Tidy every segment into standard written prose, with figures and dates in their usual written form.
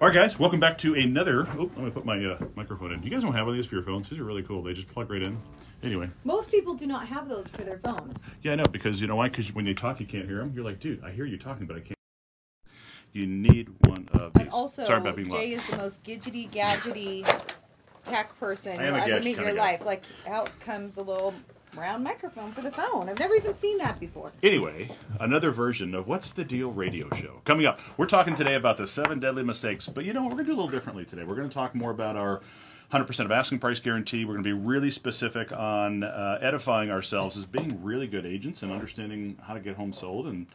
All right, guys, welcome back to another. Oh, I'm going to put my microphone in. You guys don't have one of these for your phones. These are really cool. They just plug right in. Anyway. Most people do not have those for their phones. Yeah, I know, because you know why? Because when they talk, you can't hear them. You're like, dude, I hear you talking, but I can't. You need one of these. And also, sorry about being loud. Jay is the most gidgety, gadgety tech person I am a you'll ever gadget meet in kinda your guy. life. Like, out comes a little round microphone for the phone. I've never even seen that before. Anyway, another version of What's the Deal radio show. Coming up, we're talking today about the 7 deadly mistakes, but you know, we're going to do a little differently today. We're going to talk more about our 100% of asking price guarantee. We're going to be really specific on edifying ourselves as being really good agents and understanding how to get homes sold, and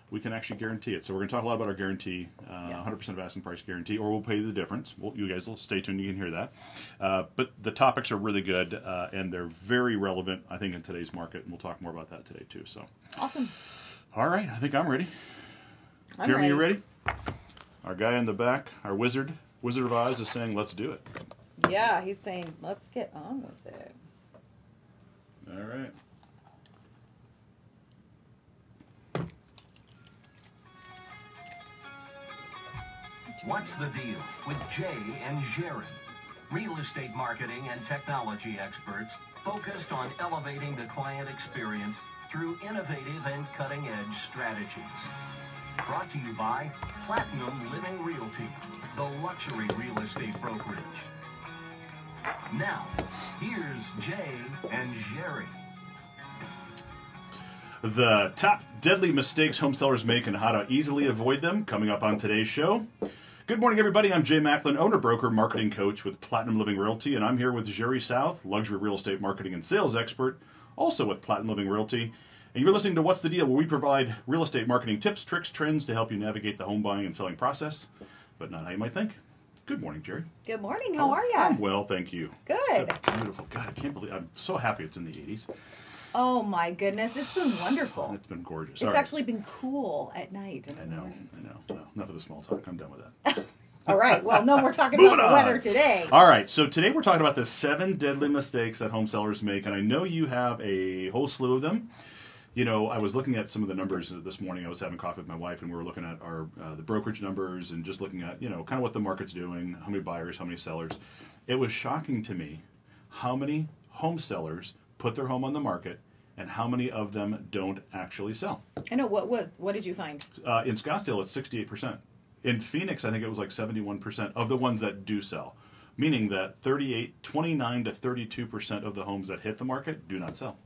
we can actually guarantee it. So we're going to talk a lot about our guarantee, 100% of asking price guarantee, or we'll pay you the difference. Well, you guys will stay tuned, you can hear that. But the topics are really good, and they're very relevant, I think, in today's market, and we'll talk more about that today, too. So, Awesome. all right, I think I'm ready. I'm Jeremy, ready. you ready? Our guy in the back, our Wizard of Oz, is saying, let's do it. Yeah, he's saying, let's get on with it. All right. What's the Deal with Jay and Jerry, real estate marketing and technology experts focused on elevating the client experience through innovative and cutting-edge strategies. Brought to you by Platinum Living Realty, the luxury real estate brokerage. Now, here's Jay and Jerry. The top deadly mistakes home sellers make and how to easily avoid them, coming up on today's show. Good morning, everybody. I'm Jay Macklin, owner, broker, marketing coach with Platinum Living Realty, and I'm here with Jerry South, luxury real estate marketing and sales expert, also with Platinum Living Realty. And you're listening to What's the Deal, where we provide real estate marketing tips, tricks, trends to help you navigate the home buying and selling process, but not how you might think. Good morning, Jerry. Good morning. How are I'm you? well, thank you. Good. So beautiful. God, I can't believe I'm so happy it's in the 80s. Oh, my goodness. It's been wonderful. It's been gorgeous. It's All right. actually been cool at night. And I in the know. mornings. No, enough of the small talk. I'm done with that. All right. Well, no, we're talking Moving about the on. weather today. All right, so today we're talking about the 7 deadly mistakes that home sellers make, and I know you have a whole slew of them. You know, I was looking at some of the numbers this morning. I was having coffee with my wife, and we were looking at our the brokerage numbers and just looking at, you know, kind of what the market's doing, how many buyers, how many sellers. It was shocking to me how many home sellers put their home on the market and how many of them don't actually sell. I know. What did you find? In Scottsdale, it's 68%. In Phoenix, I think it was like 71% of the ones that do sell, meaning that 29 to 32% of the homes that hit the market do not sell.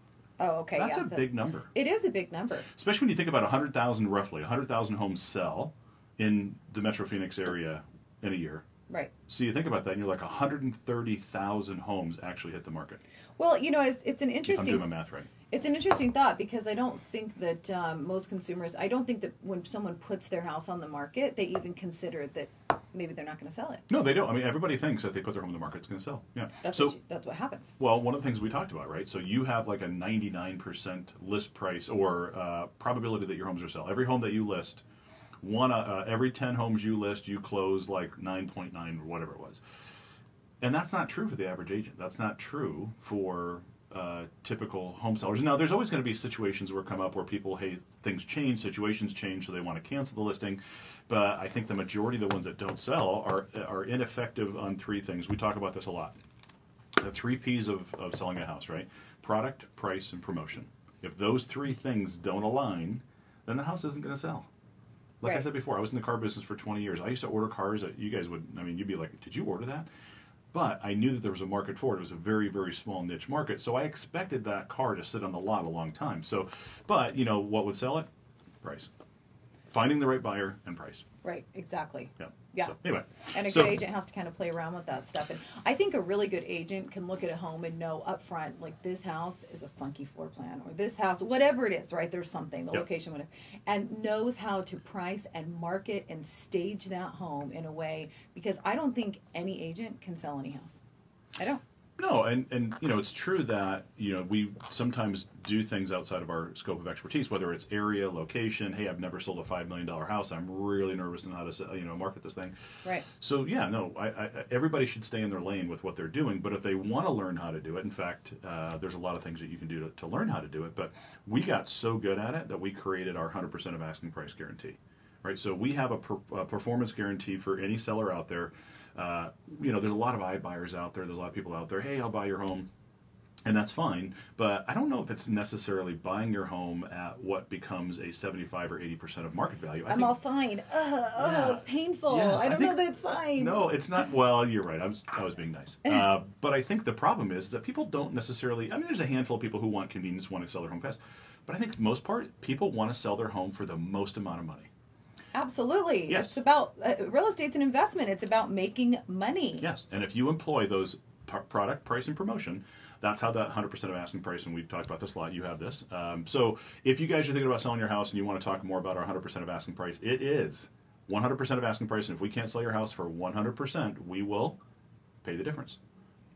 Oh, okay. That's yeah, a big number. It is a big number. Especially when you think about 100,000, roughly 100,000 homes sell in the Metro Phoenix area in a year. Right. So you think about that, and you're like 130,000 homes actually hit the market. Well, you know, it's an If I'm interesting. doing my math right. It's an interesting thought because I don't think that most consumers. I don't think that when someone puts their house on the market, they even consider that maybe they're not going to sell it. No, they don't. I mean, everybody thinks if they put their home on the market, it's going to sell. Yeah. That's So, that's what happens. well, one of the things we talked about, right? So you have like a 99% list price or probability that your homes are sell. Every home that you list, every 10 homes you list, you close like 9.9 or whatever it was. And that's not true for the average agent. That's not true for typical home sellers. Now, there's always going to be situations where come up where people, hey, things change, situations change, so they want to cancel the listing. But I think the majority of the ones that don't sell are ineffective on 3 things. We talk about this a lot. The 3 P's of selling a house, right? Product, price, and promotion. If those 3 things don't align, then the house isn't going to sell. Like I Right. said before, I was in the car business for 20 years. I used to order cars that you guys would, I mean, you'd be like, did you order that? But I knew that there was a market for it. It was a very, very small niche market. So I expected that car to sit on the lot a long time. So, but, you know, what would sell it? Price. Finding the right buyer and price. Right. Exactly. Yeah. Yeah. So, anyway. And a good agent has to kind of play around with that stuff. And I think a really good agent can look at a home and know up front, like, this house is a funky floor plan, or this house, whatever it is, right? There's something, the Yep. location, whatever, and knows how to price and market and stage that home in a way, because I don't think any agent can sell any house. I don't. No, and you know, it's true that, you know, we sometimes do things outside of our scope of expertise, whether it's area, location. Hey, I've never sold a $5 million house. I'm really nervous on how to, you know, market this thing. Right. So yeah, no, everybody should stay in their lane with what they're doing. But if they want to learn how to do it, in fact, there's a lot of things that you can do to learn how to do it. But we got so good at it that we created our 100% of asking price guarantee. right? So we have a performance guarantee for any seller out there. There's a lot of iBuyers out there. There's a lot of people out there. Hey, I'll buy your home. And that's fine, but I don't know if it's necessarily buying your home at what becomes a 75 or 80% of market value. I'm all fine. It's painful. Yes, I don't know that it's fine. No, it's not. Well, you're right. I was being nice. But I think the problem is that people don't necessarily, there's a handful of people who want convenience, want to sell their home fast. But I think for the most part, people want to sell their home for the most amount of money. Absolutely. Yes. It's about, real estate's an investment. It's about making money. Yes, and if you employ those product, price, and promotion, that's how that 100% of asking price, and we've talked about this a lot, you have this. So if you guys are thinking about selling your house and you want to talk more about our 100% of asking price, it is 100% of asking price, and if we can't sell your house for 100%, we will pay the difference.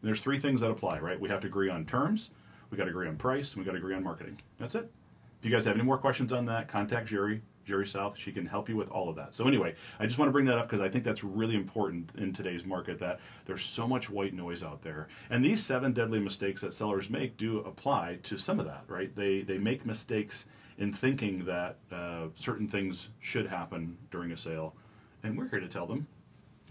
And there's 3 things that apply, right? We have to agree on terms, we got to agree on price, and we got to agree on marketing. That's it. If you guys have any more questions on that, contact Jerry South. She can help you with all of that. So anyway, I just want to bring that up because I think that's really important in today's market, that there's so much white noise out there. And these 7 deadly mistakes that sellers make do apply to some of that, right? They make mistakes in thinking that certain things should happen during a sale. And we're here to tell them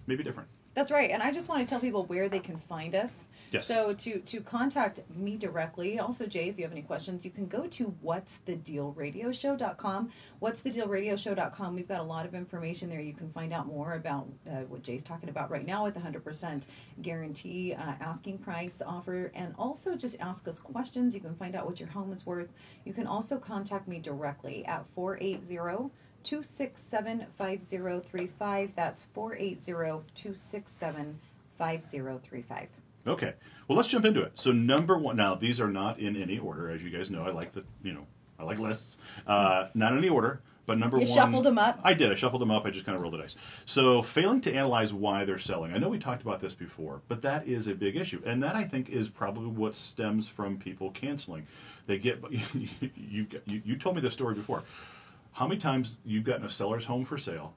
maybe different. That's right. And I just want to tell people where they can find us. Yes. So to contact me directly, also Jay, if you have any questions, you can go to whatsthedealradioshow.com. Whatsthedealradioshow.com. We've got a lot of information there. You can find out more about what Jay's talking about right now with the 100% guarantee asking price offer, and also just ask us questions. You can find out what your home is worth. You can also contact me directly at 480-267-5035. That's 480-267-5035. Okay. Well, let's jump into it. So number 1, now these are not in any order, as you guys know. I like I like lists. Not in any order, but number 1. You shuffled them up? I did. I shuffled them up. I just kind of rolled the dice. So failing to analyze why they're selling. I know we talked about this before, but that is a big issue. And that, I think, is probably what stems from people canceling. They get, you told me this story before. How many times you've gotten a seller's home for sale,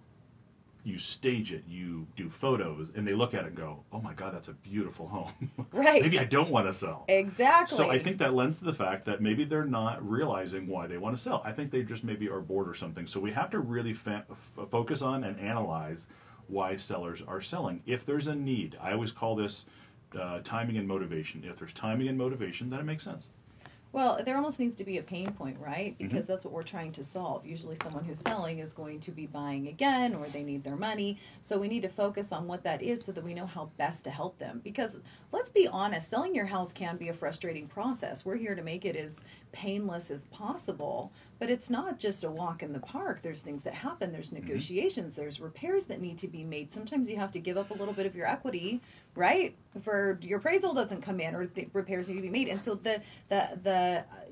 you stage it, you do photos, and they look at it and go, oh my God, that's a beautiful home. Right. Maybe I don't want to sell. Exactly. So I think that lends to the fact that maybe they're not realizing why they want to sell. I think they just maybe are bored or something. So we have to really focus on and analyze why sellers are selling. If there's a need, I always call this timing and motivation. If there's timing and motivation, then it makes sense. Well, there almost needs to be a pain point, right? Because that's what we're trying to solve. Usually someone who's selling is going to be buying again, or they need their money. So we need to focus on what that is so that we know how best to help them. Because let's be honest, selling your house can be a frustrating process. We're here to make it as painless as possible, but it's not just a walk in the park. There's things that happen. There's negotiations. There's repairs that need to be made. Sometimes you have to give up a little bit of your equity, right? For your appraisal doesn't come in, or the repairs need to be made. And so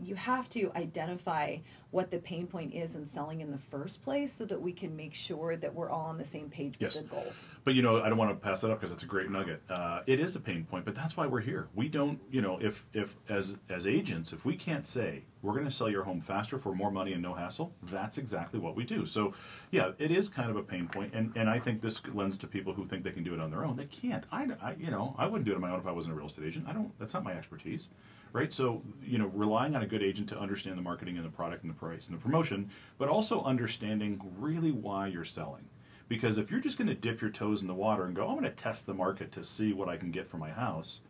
you have to identify what the pain point is in selling in the first place so that we can make sure that we're all on the same page with the goals. But, I don't want to pass it up because it's a great nugget. It is a pain point, but that's why we're here. We don't, if as agents, if we can't say we're going to sell your home faster for more money and no hassle, that's exactly what we do. So, yeah, it is kind of a pain point, and I think this lends to people who think they can do it on their own. They can't. I wouldn't do it on my own if I wasn't a real estate agent. That's not my expertise. Right? So, relying on a good agent to understand the marketing and the product and the price and the promotion, but also understanding really why you're selling. Because if you're just going to dip your toes in the water and go, I'm going to test the market to see what I can get for my house,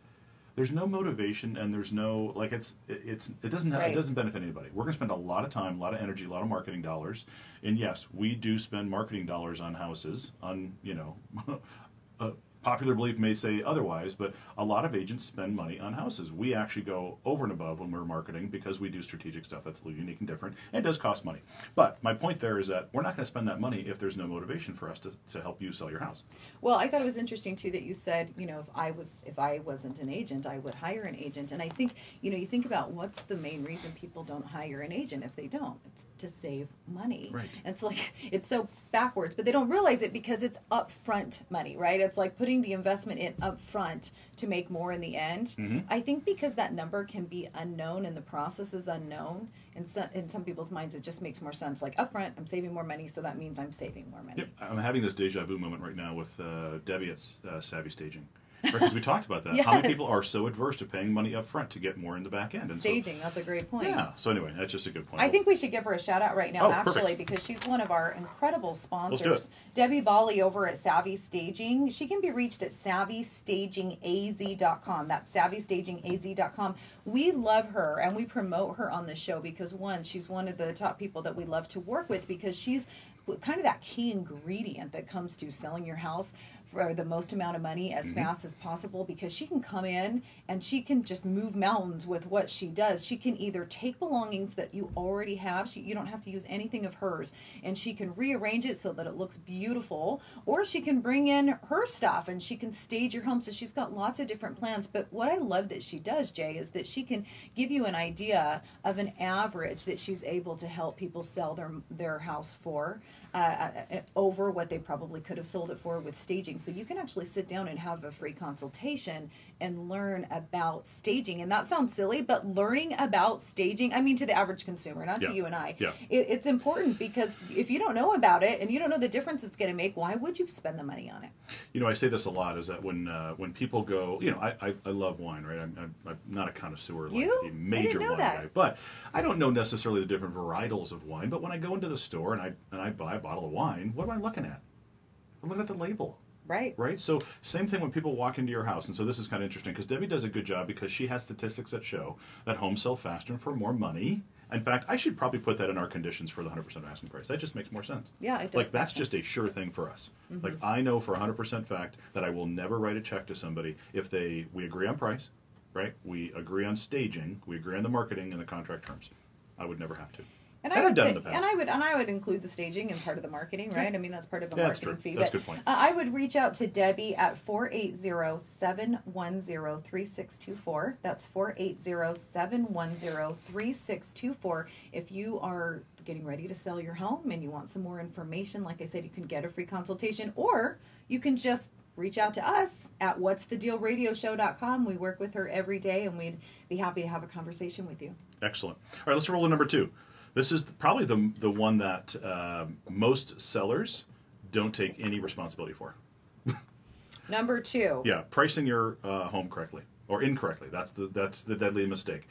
there's no motivation, and there's no, it doesn't benefit anybody. We're going to spend a lot of time, a lot of energy, a lot of marketing dollars. And yes, we do spend marketing dollars on houses, on, popular belief may say otherwise, but a lot of agents spend money on houses. We actually go over and above when we're marketing because we do strategic stuff that's a little unique and different, and it does cost money. But my point there is that we're not going to spend that money if there's no motivation for us to help you sell your house. Well, I thought it was interesting too that you said, if I wasn't an agent, I would hire an agent. And I think, you think about what's the main reason people don't hire an agent if they don't. It's to save money. Right. And it's so backwards, but they don't realize it because it's upfront money, right? It's like putting the investment in upfront to make more in the end. I think because that number can be unknown and the process is unknown, in some people's minds it just makes more sense. Like upfront, I'm saving more money, so that means I'm saving more money. Yep. I'm having this deja vu moment right now with Debbie at Savvy Staging. Because we talked about that. Yes. How many people are so adverse to paying money up front to get more in the back end? And Staging, that's a great point. Yeah. So anyway, that's just a good point. I think we should give her a shout out right now, Oh, actually, perfect. because she's one of our incredible sponsors. Let's do it. Debbie Bali over at Savvy Staging. She can be reached at savvystagingaz.com. That's savvystagingaz.com. We love her and we promote her on the show because, one, she's one of the top people that we love to work with because she's kind of that key ingredient that comes to selling your house for the most amount of money as fast as possible, because she can come in and she can just move mountains with what she does. She can either take belongings that you already have, you don't have to use anything of hers, and she can rearrange it so that it looks beautiful, or she can bring in her stuff and she can stage your home. So she's got lots of different plans. But what I love that she does, Jay, is that she can give you an idea of an average that she's able to help people sell their house for over what they probably could have sold it for with staging. So you can actually sit down and have a free consultation and learn about staging. And that sounds silly, but learning about staging, I mean, to the average consumer, not to you and I, it's important, because if you don't know about it and you don't know the difference it's going to make, why would you spend the money on it? You know, I say this a lot, is that when people go, you know, I love wine, right? I'm not a connoisseur, like a major wine guy, but I don't know necessarily the different varietals of wine. But when I go into the store and I buy a bottle of wine, what am I looking at? I'm looking at the label. Right. So same thing when people walk into your house. And so this is kind of interesting because Debbie does a good job, because she has statistics that show that homes sell faster and for more money. In fact, I should probably put that in our conditions for the 100% asking price. That just makes more sense. Yeah, it does. Like, that's just a sure thing for us. Like, I know for 100% fact that I will never write a check to somebody if we agree on price, right? We agree on staging, we agree on the marketing and the contract terms. I would never have to. And I would include the staging in part of the marketing, right? I mean, that's part of the marketing fee. That's a good point. I would reach out to Debbie at 480-710-3624. That's 480-710-3624. If you are getting ready to sell your home and you want some more information, like I said, you can get a free consultation, or you can just reach out to us at whatsthedealradioshow.com. We work with her every day, and we'd be happy to have a conversation with you. Excellent. All right, let's roll to number 2. This is probably the one that most sellers don't take any responsibility for. Number 2. Yeah, pricing your home correctly or incorrectly. That's the deadly mistake.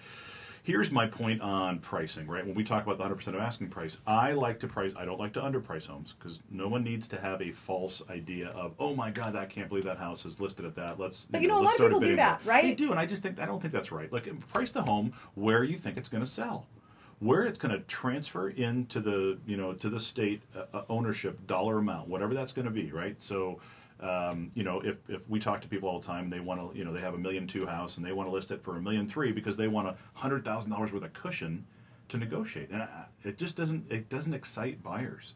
Here's my point on pricing, right? When we talk about the 100% of asking price, I like to price. I don't like to underprice homes, because no one needs to have a false idea of, oh my God, I can't believe that house is listed at that. But a lot of people do that, right? They do, and I don't think that's right. Like, price the home where you think it's going to sell, where it's going to transfer into the to the state ownership dollar amount, whatever that's going to be, right? So. If we talk to people all the time, and they want to, they have $1.2 million house and they want to list it for $1.3 million because they want $100,000 worth of cushion to negotiate, and it just doesn't excite buyers.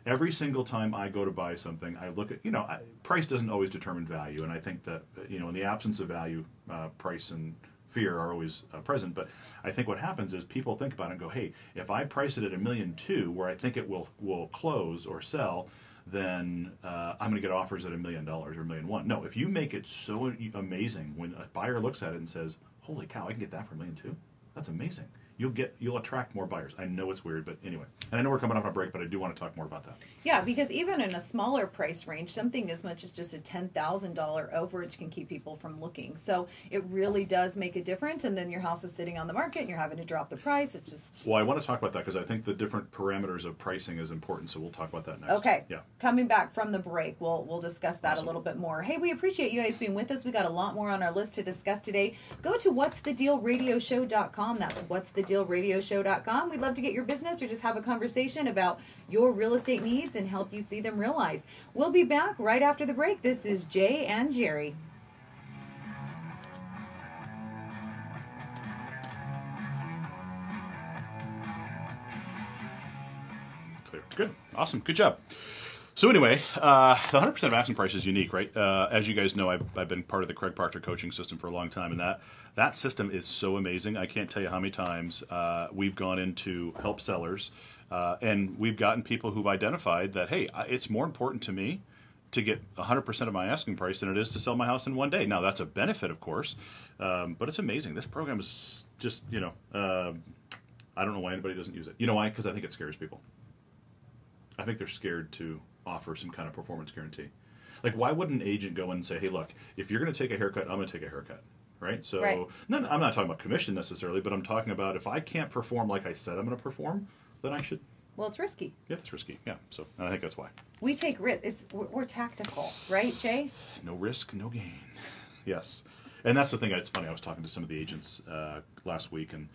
Every single time I go to buy something, I look at, price doesn't always determine value, and I think that in the absence of value, price and fear are always present. But I think what happens is people think about it and go, hey, if I price it at $1.2 million where I think it will close or sell, then I'm going to get offers at $1 million or $1.1 million. No, if you make it so amazing, when a buyer looks at it and says, holy cow, I can get that for $1.2 million, that's amazing. You'll attract more buyers. I know it's weird, but anyway. And I know we're coming up on a break, but I do want to talk more about that. Yeah, because even in a smaller price range, something as much as just a $10,000 overage can keep people from looking. So it really does make a difference. And then your house is sitting on the market and you're having to drop the price. It's just... Well, I want to talk about that because I think the different parameters of pricing is important. So we'll talk about that next. Okay. Yeah. Coming back from the break, we'll discuss that a little bit more. Hey, we appreciate you guys being with us. We got a lot more on our list to discuss today. Go to whatsthedealradioshow.com. That's whatsthedealradioshow.com. We'd love to get your business or just have a conversation about your real estate needs and help you see them realize. We'll be back right after the break. This is Jay and Jerry. Clear. Good. Awesome. Good job. So anyway, the 100% of asking price is unique, right? As you guys know, I've been part of the Craig Proctor coaching system for a long time, and that system is so amazing. I can't tell you how many times we've gone in to help sellers, and we've gotten people who've identified that, hey, it's more important to me to get 100% of my asking price than it is to sell my house in one day. Now, that's a benefit, of course, but it's amazing. This program is just, I don't know why anybody doesn't use it. You know why? Because I think it scares people. I think they're scared to offer some kind of performance guarantee. Like, why would an agent go in and say, hey, look, if you're going to take a haircut, I'm going to take a haircut, right? So Right. No, I'm not talking about commission necessarily, but I'm talking about if I can't perform like I said I'm going to perform, then I should. Well, it's risky. Yeah, it's risky. Yeah, so and I think that's why. We take risks. We're tactical, right, Jay? No risk, no gain. Yes. And that's the thing. It's funny. I was talking to some of the agents last week, and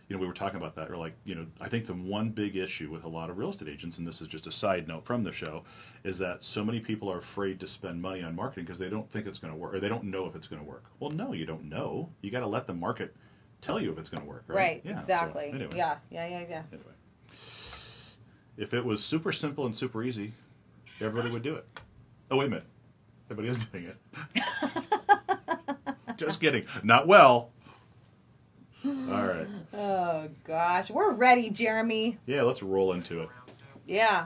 we were talking about that. Or like, I think the one big issue with a lot of real estate agents, and this is just a side note from the show, is that so many people are afraid to spend money on marketing because they don't think it's going to work, or they don't know if it's going to work. Well, no, you don't know. You got to let the market tell you if it's going to work, right? Right. Yeah, Exactly. So, anyway. Yeah. Anyway, if it was super simple and super easy, everybody would do it. Oh, wait a minute. Everybody is doing it. Just kidding. Not well. All right. Oh, gosh. We're ready, Jeremy. Yeah, let's roll into it. Yeah.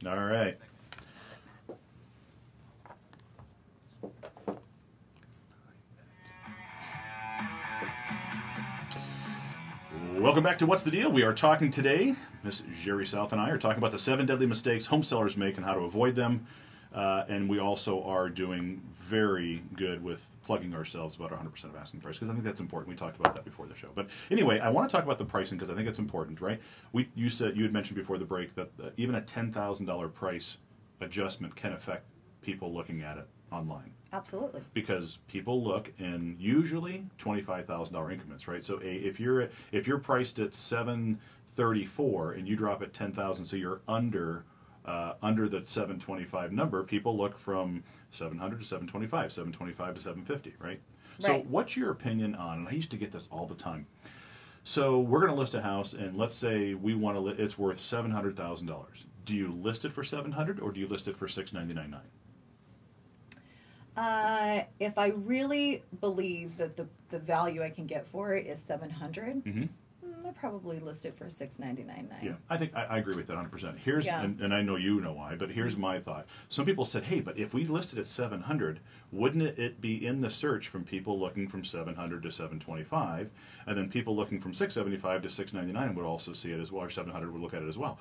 All right. Welcome back to What's the Deal? We are talking today, Miss Jerry South and I are talking about the 7 deadly mistakes home sellers make and how to avoid them. And we also are doing very good with plugging ourselves about 100% of asking price, because I think that's important. We talked about that before the show. But anyway, I want to talk about the pricing because I think it's important, right? You had mentioned before the break that even a $10,000 price adjustment can affect people looking at it online. Absolutely. Because people look in usually $25,000 increments, right? So if you're priced at $734 and you drop at $10,000, so you're under the 725 number, people look from 700 to 725, 725 to 750, right? So what's your opinion on, and I used to get this all the time. So we're going to list a house, and let's say we want to, it's worth $700,000. Do you list it for $700 or do you list it for $699.9? If I really believe that the value I can get for it is $700, I probably list it for $699.9. Yeah, I think I agree with that 100%. Here's and I know you know why, but here's my thought. Some people said, hey, but if we listed at $700, wouldn't it be in the search from people looking from $700 to $725, and then people looking from $675 to $699 would also see it as well, or $700 would look at it as well?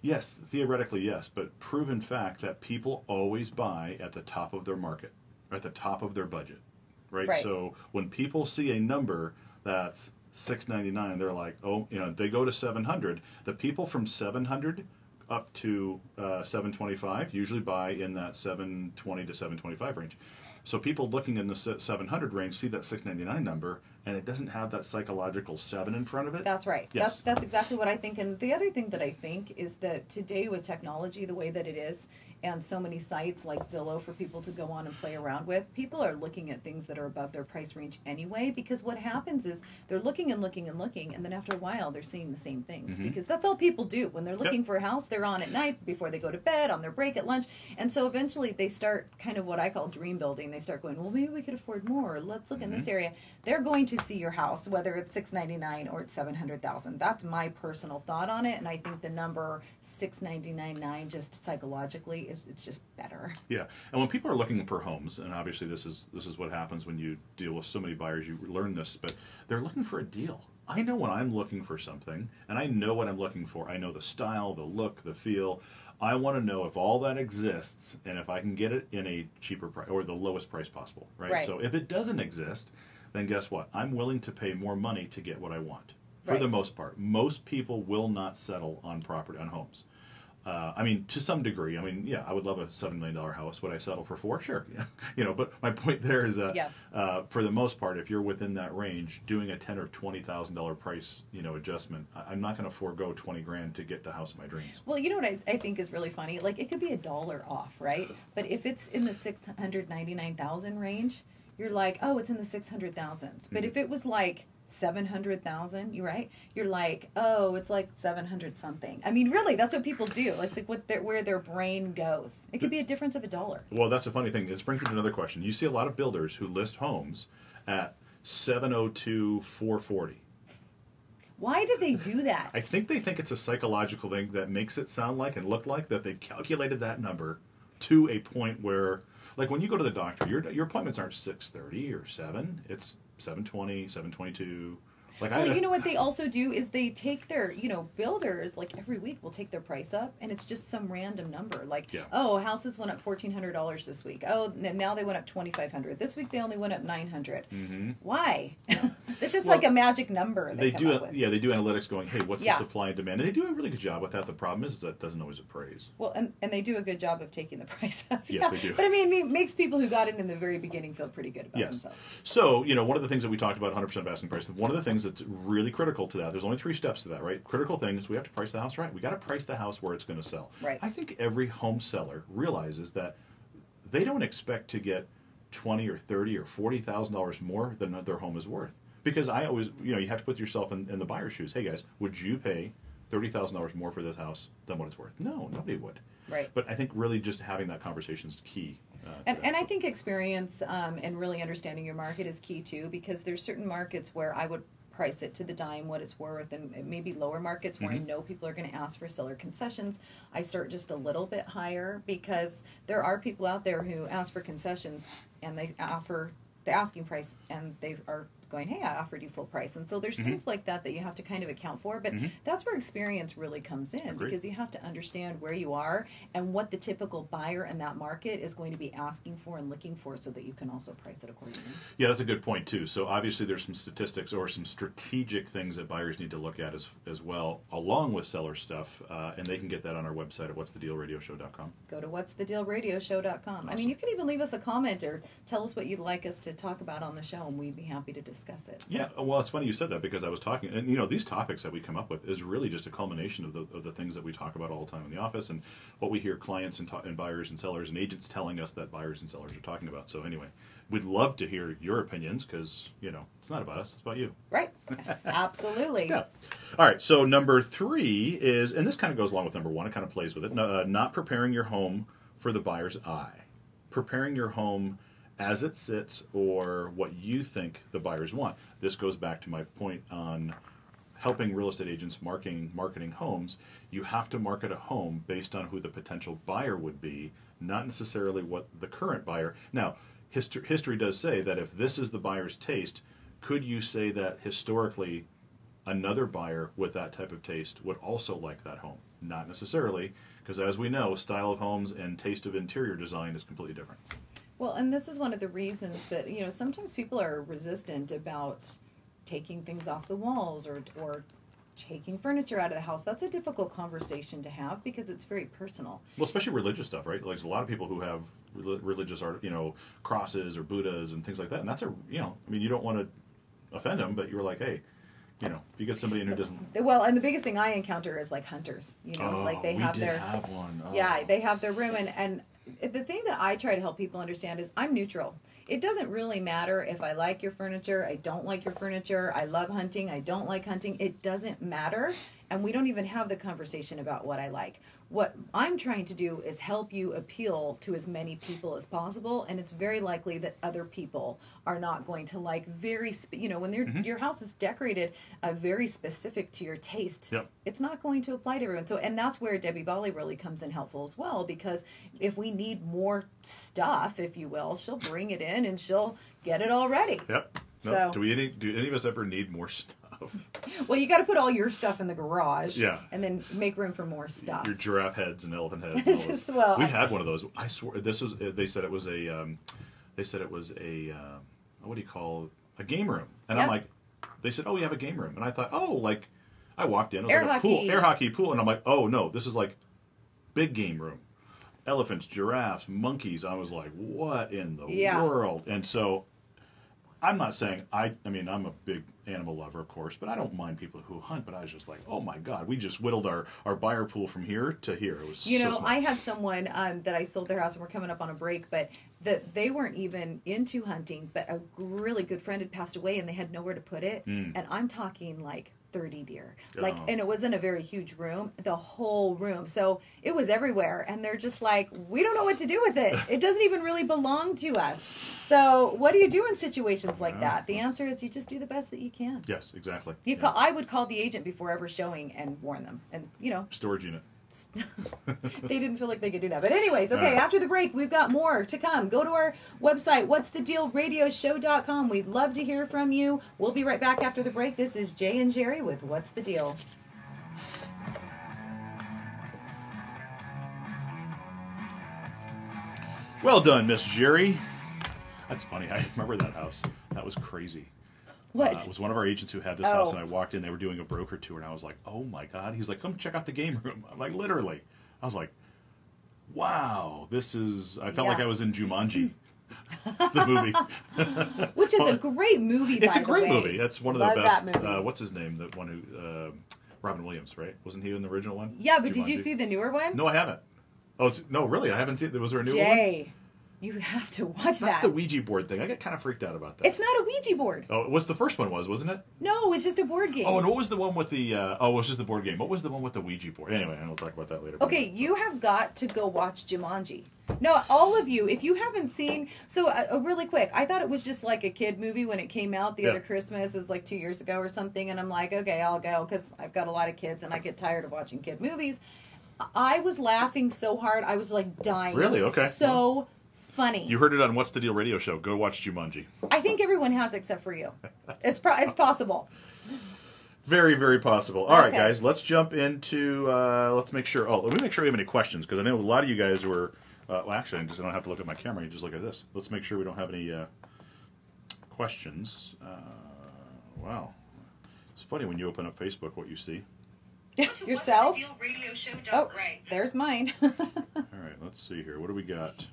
Yes, theoretically yes, but proven fact that people always buy at the top of their market, at the top of their budget, right? So when people see a number that's $699, they're like, oh, they go to 700. The people from 700 up to 725 usually buy in that 720 to 725 range. So people looking in the 700 range see that 699 number, and it doesn't have that psychological 7 in front of it. That's right. Yes. That's exactly what I think. And the other thing that I think is that today with technology, the way that it is, and so many sites like Zillow for people to go on and play around with, people are looking at things that are above their price range anyway, because what happens is they're looking and looking and looking, and then after a while they're seeing the same things, because that's all people do. When they're looking for a house, they're on at night before they go to bed, on their break at lunch, and so eventually they start kind of what I call dream building. They start going, well, maybe we could afford more, or let's look in this area. They're going to see your house, whether it's $699 or it's $700,000. That's my personal thought on it, and I think the number $699.9 just psychologically it's just better. Yeah, and when people are looking for homes, and obviously this is what happens when you deal with so many buyers, you learn this, but they're looking for a deal. I know when I'm looking for something, and I know what I'm looking for. I know the style, the look, the feel. I want to know if all that exists and if I can get it in a cheaper price or the lowest price possible, right? So if it doesn't exist, then guess what? I'm willing to pay more money to get what I want. For the most part, most people will not settle on property, on homes. I mean, to some degree. I mean, yeah, I would love a $7 million house. Would I settle for 4? Sure. Yeah. But my point there is for the most part, if you're within that range, doing a $10,000 or $20,000 price, adjustment, I'm not going to forego $20,000 to get the house of my dreams. Well, you know what I think is really funny? Like, it could be $1 off, right? But if it's in the $699,000 range, you're like, oh, it's in the 600,000s. But if it was like 700,000, you're right. You're like, oh, it's like 700 something. I mean, really, that's what people do. It's like where their brain goes. It could be a difference of $1. Well, that's a funny thing. It brings me to another question. You see a lot of builders who list homes at 702, 440. Why did they do that? I think they think it's a psychological thing that makes it sound like and look like that they've calculated that number to a point where, like when you go to the doctor, your appointments aren't 6:30 or 7. It's 7:20, 7:22. Like well, you know what they also do is they take their, builders, like every week will take their price up, and it's just some random number. Like, oh, houses went up $1,400 this week. Oh, now they went up $2,500. This week they only went up $900. Mm-hmm. Why? It's just like a magic number. They do analytics going, hey, what's the supply and demand? And they do a really good job with that. The problem is that it doesn't always appraise. Well, and they do a good job of taking the price up. Yes, they do. But I mean, it makes people who got it in the very beginning feel pretty good about themselves. So, one of the things that we talked about, 100% of asking price, one of the things that's really critical to that, there's only 3 steps to that, right? Critical thing is we have to price the house right. We got to price the house where it's going to sell. Right. I think every home seller realizes that they don't expect to get $20,000 or $30,000 or $40,000 more than their home is worth. Because I always, you have to put yourself in the buyer's shoes. Hey guys, would you pay $30,000 more for this house than what it's worth? No, nobody would. Right. But I think really just having that conversation is key. And I think experience and really understanding your market is key too, because there's certain markets where I would price it to the dime what it's worth, and maybe lower markets where I know people are going to ask for seller concessions, I start just a little bit higher, because there are people out there who ask for concessions and they offer the asking price and they are going, hey, I offered you full price. And so there's things like that you have to kind of account for. But that's where experience really comes in. Agreed. Because you have to understand where you are and what the typical buyer in that market is going to be asking for and looking for, so that you can also price it accordingly. Yeah, that's a good point too. So obviously there's some statistics or some strategic things that buyers need to look at as well, along with seller stuff. And they can get that on our website at what'sthedealradioshow.com. Go to what'sthedealradioshow.com. Awesome. I mean, you can even leave us a comment or tell us what you'd like us to talk about on the show, and we'd be happy to discuss it. So. Yeah, well, it's funny you said that, because I was talking, and these topics that we come up with is really just a culmination of the things that we talk about all the time in the office, and what we hear clients and buyers and sellers and agents telling us that buyers and sellers are talking about. So anyway, we'd love to hear your opinions, because it's not about us, it's about you. Right. Absolutely. Yeah. All right. So number 3 is, and this kind of goes along with number 1. It kind of plays with it. Not preparing your home for the buyer's eye. Preparing your home as it sits, or what you think the buyers want. This goes back to my point on helping real estate agents marketing homes. You have to market a home based on who the potential buyer would be, not necessarily what the current buyer. Now, history does say that if this is the buyer's taste, could you say that historically another buyer with that type of taste would also like that home? Not necessarily, because as we know, style of homes and taste of interior design is completely different. Well, and this is one of the reasons that, sometimes people are resistant about taking things off the walls or taking furniture out of the house. That's a difficult conversation to have, because it's very personal. Well, especially religious stuff, right? Like, there's a lot of people who have religious art, crosses or Buddhas and things like that. And that's you don't want to offend them, but you're like, hey, if you get somebody in who doesn't. Well, and the biggest thing I encounter is like hunters, like they have their. Have one. Oh. Yeah, they have their room, and the thing that I try to help people understand is I'm neutral. It doesn't really matter if I like your furniture, I don't like your furniture, I love hunting, I don't like hunting. It doesn't matter. And we don't even have the conversation about what I like. What I'm trying to do is help you appeal to as many people as possible, and it's very likely that other people are not going to like when your house is decorated very specific to your taste. Yep. It's not going to apply to everyone. So, and that's where Debbie Bali really comes in helpful as well, because if we need more stuff, if you will, she'll bring it in and she'll get it all ready. Yep. No, So, do any of us ever need more stuff? well, you got to put all your stuff in the garage, Yeah. and then make room for more stuff. Your giraffe heads and elephant heads. And all this. Well, we had one of those. I swear, this was. They said it was a. What do you call a game room? And I'm like, they said, oh, we have a game room, and I thought, oh, like, I walked in, it was like a pool, air hockey pool, and I'm like, oh no, this is like big game room, elephants, giraffes, monkeys. I was like, what in the world? And so, I'm not saying I mean, I'm a big animal lover, of course, but I don't mind people who hunt. But I was just like, oh my God, we just whittled our buyer pool from here to here. It was so small. I had someone that I sold their house, and we're coming up on a break, but that they weren't even into hunting, but a really good friend had passed away, and they had nowhere to put it. And I'm talking like 30 deer. And it wasn't a very huge room, the whole room. So it was everywhere. And they're just like, we don't know what to do with it. It doesn't even really belong to us. So what do you do in situations like that? The answer is you just do the best that you can. Yes, exactly. I would call the agent before ever showing and warn them. And, Storage unit. They didn't feel like they could do that. But anyways, okay, after the break, we've got more to come. Go to our website, whatsthedealradioshow.com. We'd love to hear from you. We'll be right back after the break. This is Jay and Jerry with What's the Deal? Well done, Miss Jerry. That's funny. I remember that house. That was crazy. What? It was one of our agents who had this house, and I walked in. They were doing a broker tour, and I was like, "Oh my god!" He's like, "Come check out the game room." I'm like, literally. I was like, "Wow, this is." I felt like I was in Jumanji, the movie. Which is a great movie. It's by a great the way. movie. That's one of Love the best. that movie. What's his name? The one who Robin Williams, right? Wasn't he in the original one? Yeah, but did you Jumanji? see the newer one? No, I haven't. Oh, no, really? I haven't seen. Was there a new one? Jay, you have to watch That's that. the Ouija board thing. I get kind of freaked out about that. It's not a Ouija board. Oh, it was the first one, wasn't it? No, it's just a board game. Oh, and what was the one with the? Oh, it was just the board game. What was the one with the Ouija board? Anyway, and we'll talk about that later. Okay, you have got to go watch Jumanji. No, all of you, if you haven't seen, so really quick, I thought it was just like a kid movie when it came out the other Christmas. It was like 2 years ago or something, and I'm like, okay, I'll go because I've got a lot of kids and I get tired of watching kid movies. I was laughing so hard, I was like dying. Really? It was Okay. so funny. You heard it on What's the Deal radio show. Go watch Jumanji. I think everyone has except for you. It's possible. Very, very possible. All right, Okay. guys, let's jump into. Let's make sure. Oh, let me make sure we have any questions because I know a lot of you guys were. Well, actually, I don't have to look at my camera. You just look at this. Let's make sure we don't have any questions. Wow, it's funny when you open up Facebook what you see. Yourself? Oh, there's mine. All right, let's see here. What do we got?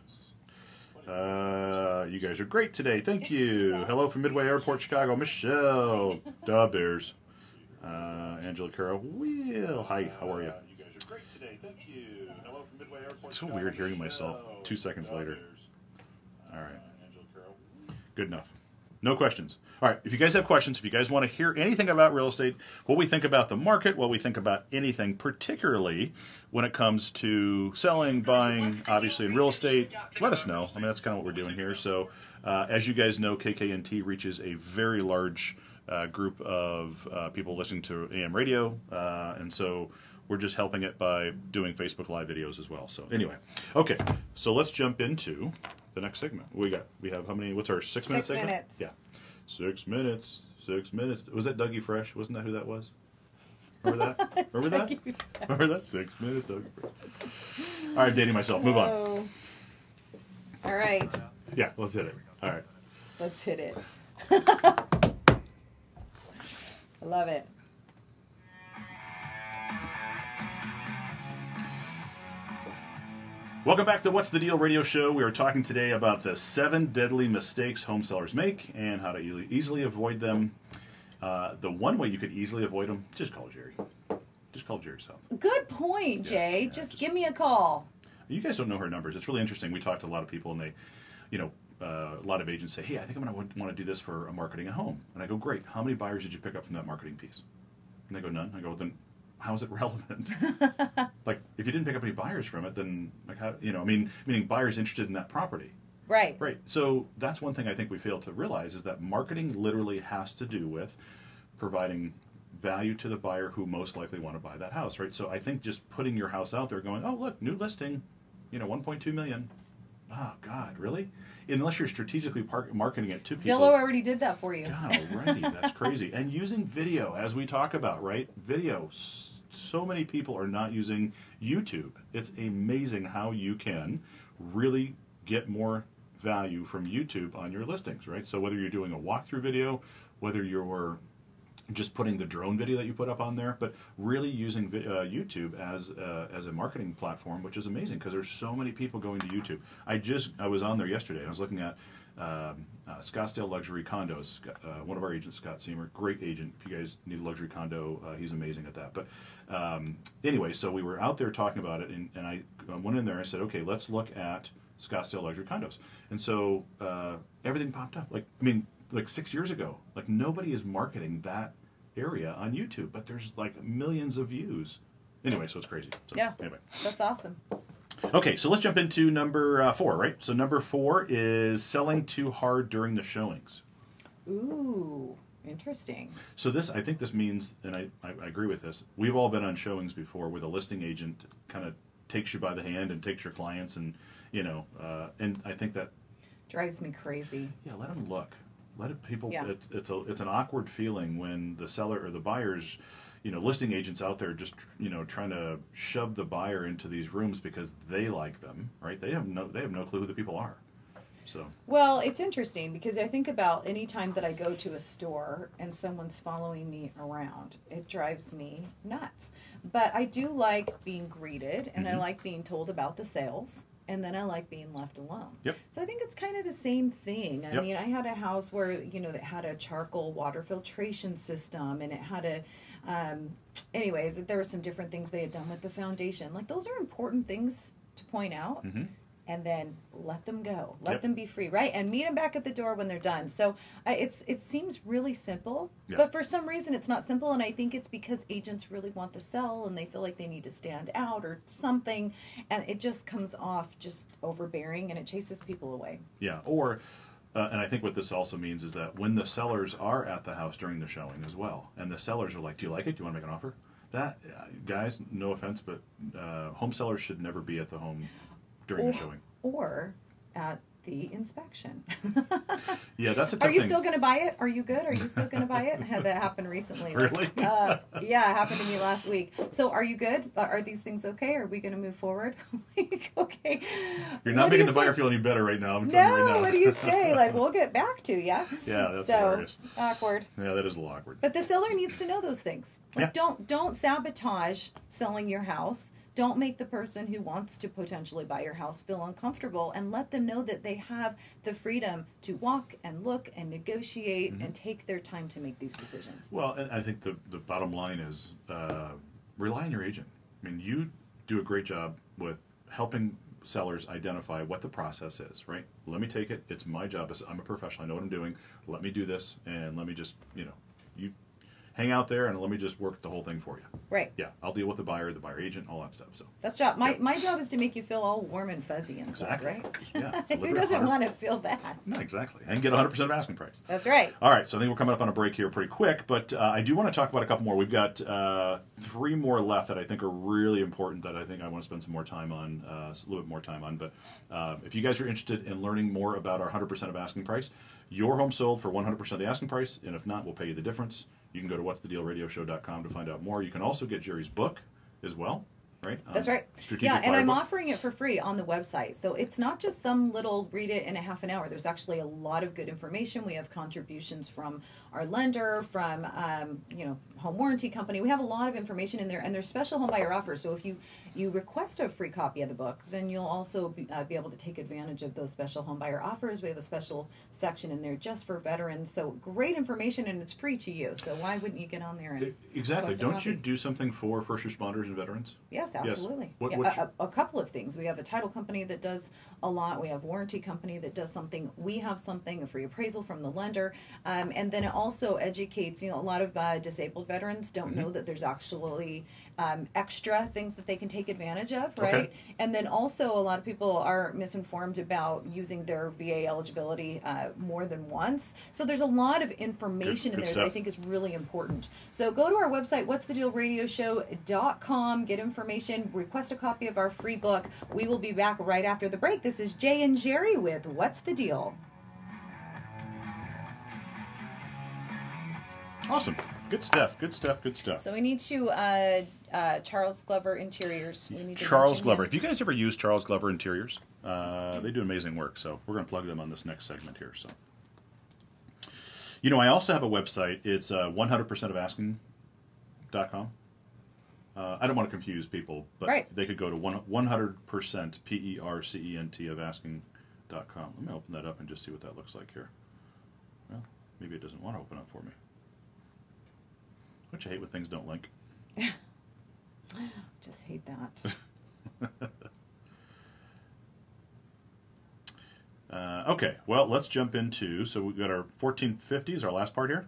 You guys are great today. Thank you. Hello from Midway Airport, Chicago. Michelle. Duh Bears. Angela Caro. Will. Hi, how are you? You guys are great today. Thank you. Hello from Midway Airport. It's so weird hearing myself 2 seconds later. All right. Good enough. No questions. All right, if you guys have questions, if you guys want to hear anything about real estate, what we think about the market, what we think about anything, particularly when it comes to selling, buying, obviously in real estate, let us know. I mean, that's kind of what we're doing here. So as you guys know, KKNT reaches a very large group of people listening to AM radio, and so we're just helping it by doing Facebook Live videos as well. So anyway, okay, so let's jump into the next segment. We have how many? What's our 6 minute segment? 6 minutes. Yeah. 6 minutes. 6 minutes. Was that Dougie Fresh? Wasn't that who that was? Remember that? Remember that? Remember that? 6 minutes, Dougie Fresh. All right, dating myself. Move on. All right. Yeah, let's hit it. All right. Let's hit it. I love it. Welcome back to What's the Deal radio show. We are talking today about the 7 deadly mistakes home sellers make and how to easily avoid them. The one way you could easily avoid them, just call Jerry. Just call Jerry's house. Good point, Jay. Yes, just give me a call. You guys don't know her numbers. It's really interesting. We talked to a lot of people, and they, a lot of agents say, hey, I think I'm going to want to do this for a marketing a home. And I go, great. How many buyers did you pick up from that marketing piece? And they go, none. I go, then how is it relevant? Like, if you didn't pick up any buyers from it, then, like, how, meaning buyers interested in that property. Right. Right. So that's one thing I think we fail to realize is that marketing literally has to do with providing value to the buyer who most likely want to buy that house, right? So I think just putting your house out there going, oh, look, new listing, 1.2 million. Oh, God, really? Unless you're strategically marketing it to people. Zillow already did that for you. God already, that's crazy. And using video, as we talk about, right? Video. So many people are not using YouTube. It's amazing how you can really get more value from YouTube on your listings, right? So whether you're doing a walkthrough video, whether you're just putting the drone video that you put up on there, but really using YouTube as a marketing platform, which is amazing because there's so many people going to YouTube. I was on there yesterday and I was looking at Scottsdale Luxury Condos. One of our agents, Scott Seymour, great agent. If you guys need a luxury condo, he's amazing at that. But anyway, so we were out there talking about it, and I went in there and I said, okay, let's look at Scottsdale Luxury Condos. And so everything popped up. Like 6 years ago, like nobody is marketing that area on YouTube, but there's like millions of views. Anyway, so it's crazy. So, yeah. Anyway, that's awesome. Okay, so let's jump into number 4, right? So number 4 is selling too hard during the showings. Ooh. Interesting. So I think this means, and I agree with this, we've all been on showings before where the listing agent kind of takes you by the hand and takes your clients and, and I think that Drives me crazy. Yeah, let them look. Let it, people. Yeah. It's an awkward feeling when the seller or the buyers, listing agents out there just trying to shove the buyer into these rooms because they like them, right? They have no clue who the people are. So. Well, it's interesting because I think about any time that I go to a store and someone's following me around, it drives me nuts. But I do like being greeted, and I like being told about the sales. And then I like being left alone. Yep. So I think it's kind of the same thing. I Yep. mean, I had a house where, that had a charcoal water filtration system, and it had anyways, there were some different things they had done with the foundation. Like, those are important things to point out. And then let them go. Let them be free, right? And meet them back at the door when they're done. So it seems really simple, but for some reason it's not simple. And I think it's because agents really want to sell and they feel like they need to stand out or something. And it just comes off just overbearing and it chases people away. Yeah, or, and I think what this also means is that when the sellers are at the house during the showing as well, and the sellers are like, do you like it? Do you want to make an offer? That, guys, no offense, but home sellers should never be at the home during the showing. Or at the inspection. Yeah, that's a tough Are you thing. still going to buy it? Are you good? Are you still going to buy it? I had that happen recently. Really? Yeah, it happened to me last week. So are you good? Are these things okay? Are we going to move forward? Like, okay. You're not making the buyer feel any better right now. I'm telling you right now. What do you say? Like, we'll get back to you. Yeah, that's hilarious. Awkward. Yeah, that is a little awkward. But the seller needs to know those things. Like, don't sabotage selling your house. Don't make the person who wants to potentially buy your house feel uncomfortable, and let them know that they have the freedom to walk and look and negotiate and take their time to make these decisions. Well, and I think the bottom line is rely on your agent. I mean, you do a great job with helping sellers identify what the process is, right? Let me take it. It's my job. I'm a professional. I know what I'm doing. Let me do this, and let me just, you hang out there and let me just work the whole thing for you. Right. Yeah, I'll deal with the buyer agent, all that stuff. So that's job. My job is to make you feel all warm and fuzzy inside, exactly. right? Yeah. Who doesn't want to feel that? No, exactly. And get 100% of asking price. That's right. All right, so I think we're coming up on a break here pretty quick, but I do want to talk about a couple more. We've got 3 more left that I think are really important that I think I want to spend some more time on, a little bit more time on. But if you guys are interested in learning more about our 100% of asking price, your home sold for 100% of the asking price, and if not, we'll pay you the difference. You can go to what'sthedealradioshow.com to find out more. You can also get Jerry's book as well, right? That's right. Strategic and buyer I'm book. offering it for free on the website. So it's not just some little read it in a half an hour. There's actually a lot of good information. We have contributions from our lender, from home warranty company. We have a lot of information in there, and there's special home buyer offers. So if you request a free copy of the book, then you'll also be able to take advantage of those special home buyer offers. We have a special section in there just for veterans. So great information, and it's free to you. So why wouldn't you get on there and exactly? request a Don't copy? you do something for first responders and veterans? Yes, absolutely. Yes. A couple of things. We have a title company that does a lot. We have a warranty company that does something. We have something, a free appraisal from the lender. And then it also educates, a lot of disabled veterans don't know that there's actually extra things that they can take advantage of, right? Okay. And then also a lot of people are misinformed about using their VA eligibility more than once. So there's a lot of information Good in there stuff. that I think is really important. So go to our website, what'sthedealradioshow.com, get information, request a copy of our free book. We will be back right after the break. This is Jay and Jerry with What's the Deal? Awesome. Good stuff. Good stuff. Good stuff. So we need to Charles Glover Interiors. We need to Charles mention Glover. him. If you guys ever use Charles Glover Interiors, they do amazing work. So we're going to plug them on this next segment here. So, I also have a website. It's 100%ofasking.com. I don't want to confuse people, but they could go to 100% PERCENT of asking.com. Let me open that up and just see what that looks like here. Well, maybe it doesn't want to open up for me. Don't you hate when things don't link? Just hate that. Okay, well, let's jump into, so we've got our 1450 is our last part here?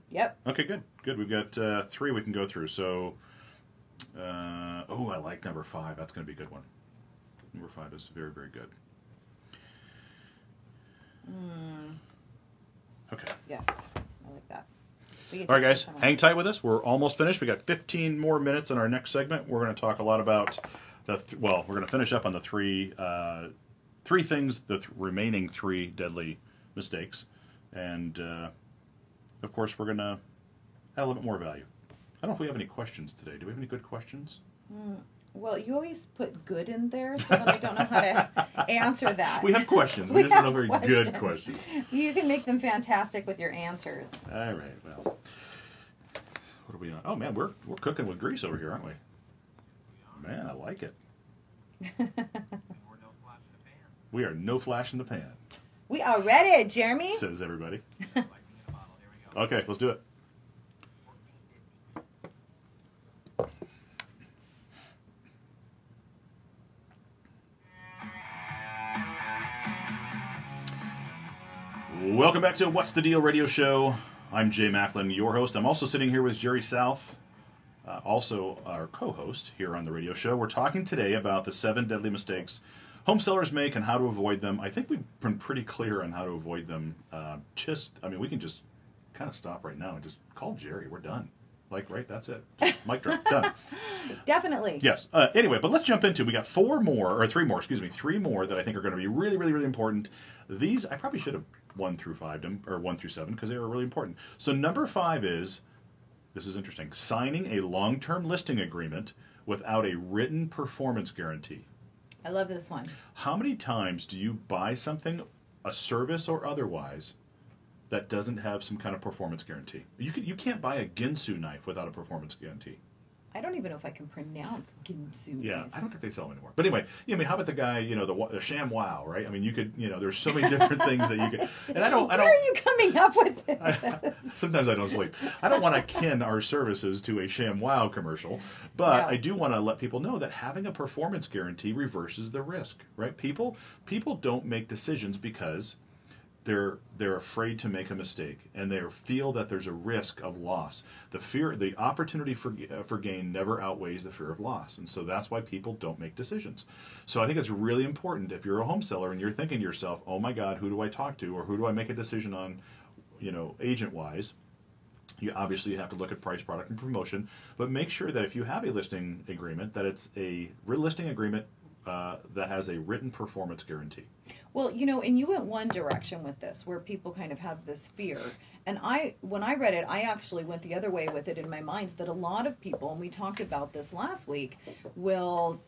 Yep. Okay, good. Good. We've got 3 we can go through. So, I like number 5. That's going to be a good one. Number 5 is very, very good. Okay. Yes, I We can All right, take guys, some hang tight with us. We're almost finished. We got 15 more minutes in our next segment. We're going to talk a lot about we're going to finish up on the three things, remaining three deadly mistakes, and of course, we're going to add a little bit more value. I don't know if we have any questions today. Do we have any good questions? Well, you always put good in there, so that I don't know how to answer that. We have questions. We just don't have very good questions. You can make them fantastic with your answers. All right. Well, what are we on? Oh man, we're cooking with grease over here, aren't we? Man, I like it. We are no flash in the pan. We are ready, Jeremy. Says everybody. Okay, let's do it. Welcome back to What's the Deal radio show. I'm Jay Macklin, your host. I'm also sitting here with Jerry South, also our co-host here on the radio show. We're talking today about the 7 deadly mistakes home sellers make and how to avoid them. I think we've been pretty clear on how to avoid them. We can just kind of stop right now and just call Jerry. We're done. Right, that's it. Just mic drop, done. Definitely. Yes. Anyway, but let's jump into, we got three more that I think are going to be really, really, really important. These, I probably should have 1 through 7, because they were really important. So number 5 is, this is interesting, signing a long-term listing agreement without a written performance guarantee. I love this one. How many times do you buy something, a service or otherwise, that doesn't have some kind of performance guarantee? You can't buy a Ginsu knife without a performance guarantee. I don't even know if I can pronounce Ginsu. Yeah, I don't think they sell them anymore. But anyway, how about the guy, the Sham Wow, right? I mean, you could, there's so many different things that you could. And I don't. Where are you coming up with this? Sometimes I don't sleep. I don't want to kin our services to a Sham Wow commercial, but I do want to let people know that having a performance guarantee reverses the risk, right? People don't make decisions because they're afraid to make a mistake, and they feel that there's a risk of loss. The opportunity for gain never outweighs the fear of loss, and so that's why people don't make decisions. So I think it's really important, if you're a home seller and you're thinking to yourself, oh my God, who do I talk to, or who do I make a decision on, agent-wise? You obviously have to look at price, product, and promotion, but make sure that if you have a listing agreement, that it's a listing agreement that has a written performance guarantee. Well, and you went one direction with this, where people kind of have this fear. And when I read it, I actually went the other way with it in my mind, that a lot of people, and we talked about this last week, will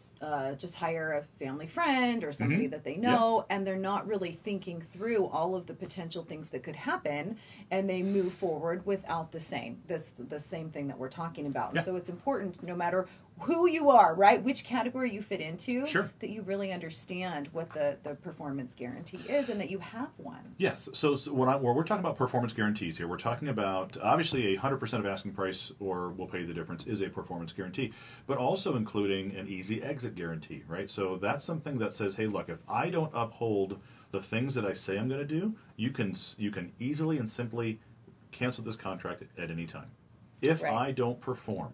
just hire a family friend or somebody that they know, and they're not really thinking through all of the potential things that could happen, and they move forward without the same thing that we're talking about. Yeah. So it's important, no matter who you are, right, which category you fit into, that you really understand what the performance guarantee is, and that you have one. Yes. So when we're talking about performance guarantees here, we're talking about, obviously, 100% of asking price, or we'll pay the difference, is a performance guarantee, but also including an easy exit guarantee, right? So that's something that says, hey, look, if I don't uphold the things that I say I'm going to do, you can easily and simply cancel this contract at any time if I don't perform.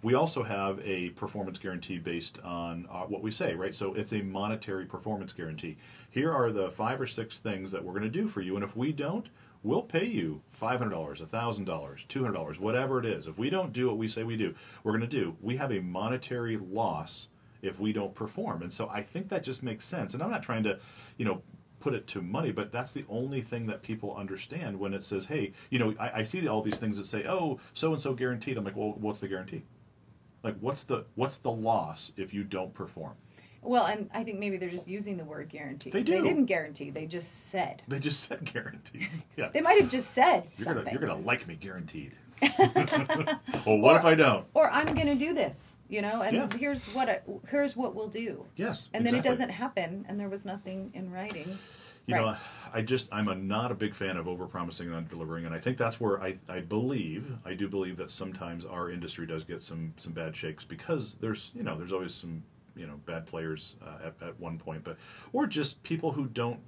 We also have a performance guarantee based on what we say, right? So it's a monetary performance guarantee. Here are the 5 or 6 things that we're going to do for you, and if we don't, we'll pay you $500, $1,000, $200, whatever it is. If we don't do what we say we're going to do, we have a monetary loss if we don't perform. And so I think that just makes sense. And I'm not trying to, put it to money, but that's the only thing that people understand when it says, hey, I see all these things that say, oh, so-and-so guaranteed. I'm like, well, what's the guarantee? Like, what's the loss if you don't perform? Well, and I think maybe they're just using the word guarantee. They do. They didn't guarantee. They just said. They just said guarantee. Yeah. They might have just said something. You're gonna like me, guaranteed. Well, what if I don't? Or I'm gonna do this, and here's what we'll do. Yes. And then it doesn't happen, and there was nothing in writing. I'm not a big fan of overpromising and under-delivering, and I think that's where I do believe that sometimes our industry does get some bad shakes, because there's always some bad players at one point, or just people who don't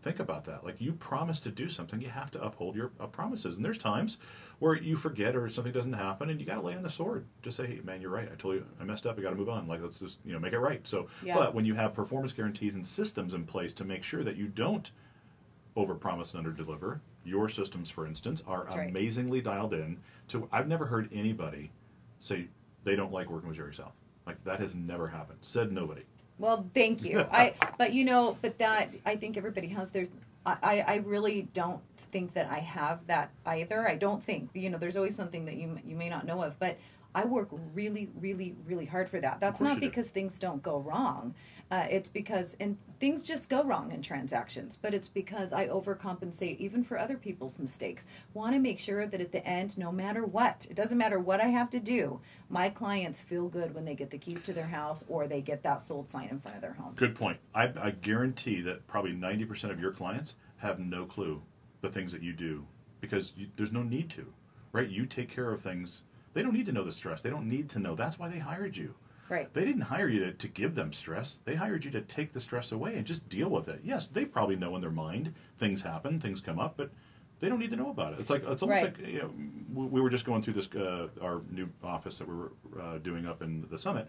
think about that. Like, you promise to do something, you have to uphold your promises, and there's times where you forget or something doesn't happen, and you got to lay on the sword. Just say, hey, man, you're right. I told you I messed up. I got to move on. Like, let's just make it right. So, but when you have performance guarantees and systems in place to make sure that you don't overpromise and underdeliver, your systems, for instance, are That's right. amazingly dialed in to, I've never heard anybody say they don't like working with Jerry South. Like, that has never happened. Said nobody. Well, thank you. But that, I think everybody has their, I really don't think that I have that either. I don't think, there's always something that you may not know of, but I work really, really, really hard for that. That's not because things don't go wrong. It's because, and things just go wrong in transactions, but it's because I overcompensate even for other people's mistakes. Want to make sure that at the end, no matter what, it doesn't matter what I have to do, my clients feel good when they get the keys to their house or they get that sold sign in front of their home. Good point. I guarantee that probably 90% of your clients have no clue the things that you do because there's no need to, right? You take care of things. They don't need to know the stress. They don't need to know. That's why they hired you. Right. They didn't hire you to give them stress. They hired you to take the stress away and just deal with it. Yes, they probably know in their mind things happen, things come up, but they don't need to know about it. It's almost like we were just going through this our new office that we were doing up in the Summit,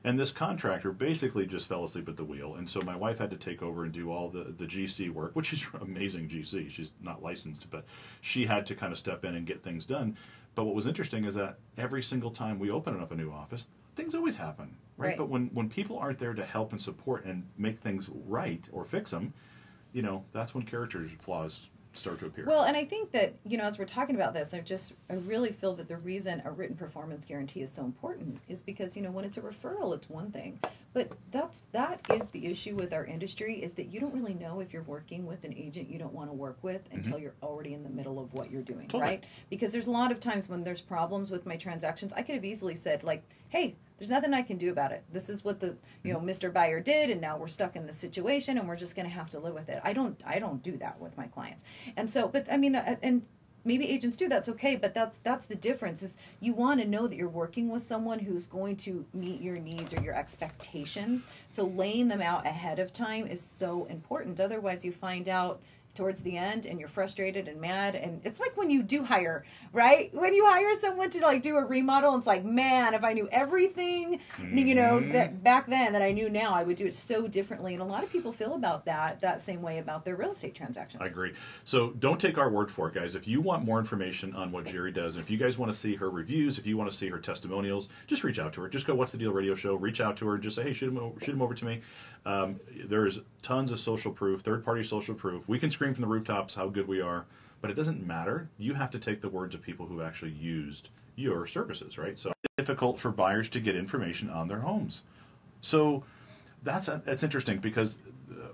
and this contractor basically just fell asleep at the wheel, and so my wife had to take over and do all the GC work, which is amazing GC. She's not licensed, but she had to kind of step in and get things done. But what was interesting is that every single time we open up a new office, things always happen, right? But when people aren't there to help and support and make things right or fix them, that's when character flaws start to appear. Well, and I think that, as we're talking about this, I really feel that the reason a written performance guarantee is so important is because, when it's a referral, it's one thing. But that is the issue with our industry, is that you don't really know if you're working with an agent you don't want to work with until you're already in the middle of what you're doing, right? Because there's a lot of times when there's problems with my transactions, I could have easily said, like, hey, there's nothing I can do about it. This is what the Mr. Buyer did, and now we're stuck in this situation, and we're just going to have to live with it. I don't do that with my clients, and so, but I mean, and maybe agents do. That's okay, but that's the difference. Is you want to know that you're working with someone who's going to meet your needs or your expectations. So laying them out ahead of time is so important. Otherwise, you find out towards the end and you're frustrated and mad, and it's like when you do hire, right? When you hire someone to like do a remodel, it's like, man, if I knew everything, that back then that I knew now, I would do it so differently. And a lot of people feel about that same way about their real estate transactions. I agree. So don't take our word for it, guys. If you want more information on what Jerry does, and if you guys want to see her reviews, if you want to see her testimonials, just reach out to her. Just go What's the Deal radio show, reach out to her, and just say, hey, shoot him over to me. There's tons of social proof, third-party social proof. We can scream from the rooftops how good we are, but it doesn't matter. You have to take the words of people who actually used your services, right? So it's difficult for buyers to get information on their homes. So that's interesting, because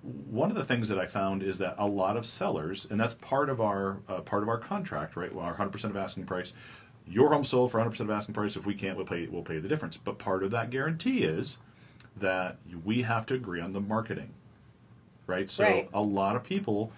one of the things that I found is that a lot of sellers, and that's part of our contract, right? Our 100% of asking price. Your home sold for 100% of asking price. If we can't, we'll pay the difference. But part of that guarantee is that we have to agree on the marketing, right? So a lot of people,